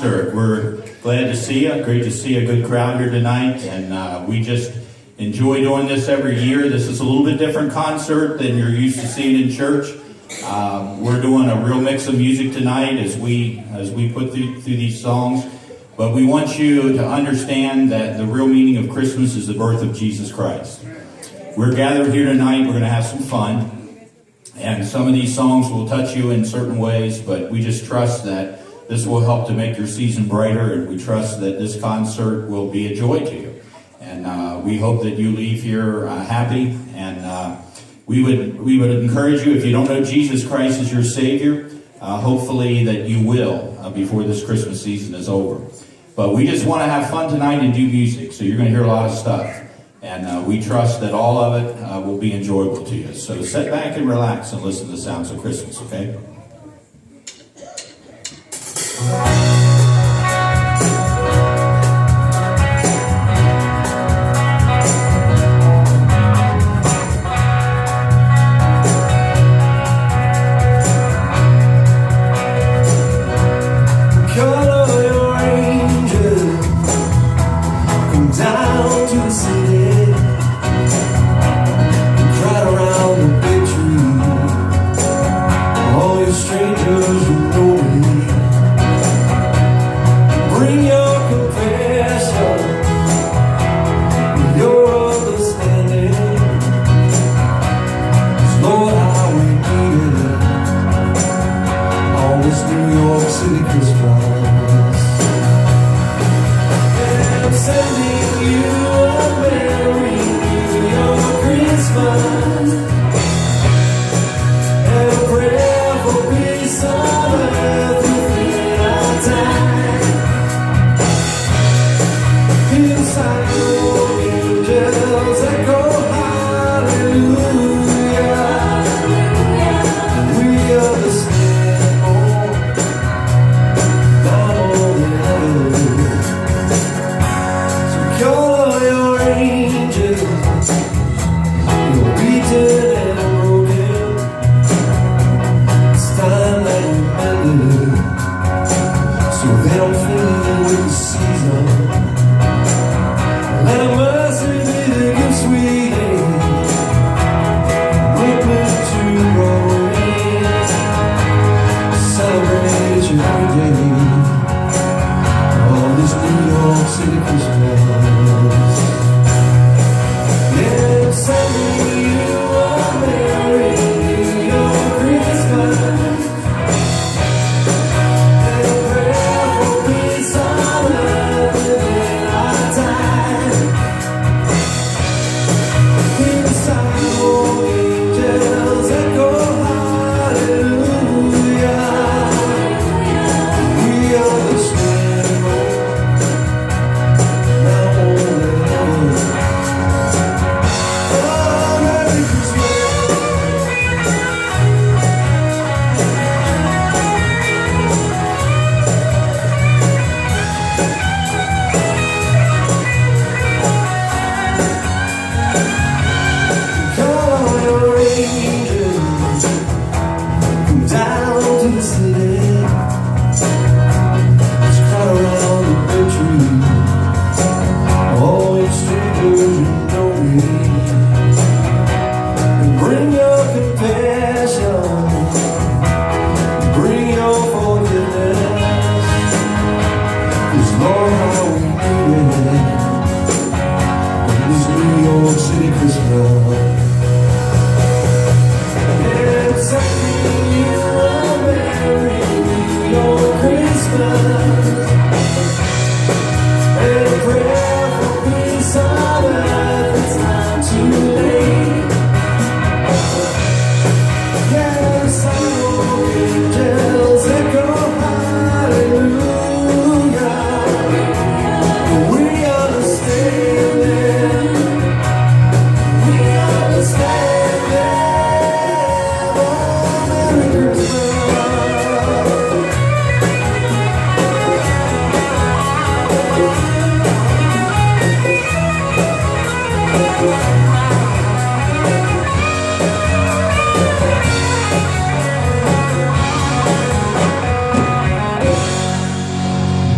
concert. We're glad to see you. Great to see a good crowd here tonight, and we just enjoy doing this every year. This is a little bit different concert than you're used to seeing in church. We're doing a real mix of music tonight as we put through these songs. But we want you to understand that the real meaning of Christmas is the birth of Jesus Christ. We're gathered here tonight. We're going to have some fun. And some of these songs will touch you in certain ways, but we just trust that this will help to make your season brighter, and we trust that this concert will be a joy to you. And we hope that you leave here happy. And we would encourage you, if you don't know Jesus Christ as your Savior, hopefully that you will before this Christmas season is over. But we just want to have fun tonight and do music, so you're going to hear a lot of stuff. And we trust that all of it will be enjoyable to you. So sit back and relax and listen to the sounds of Christmas, okay?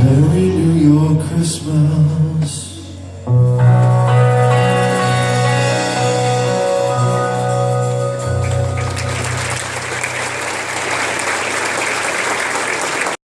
Merry New York Christmas.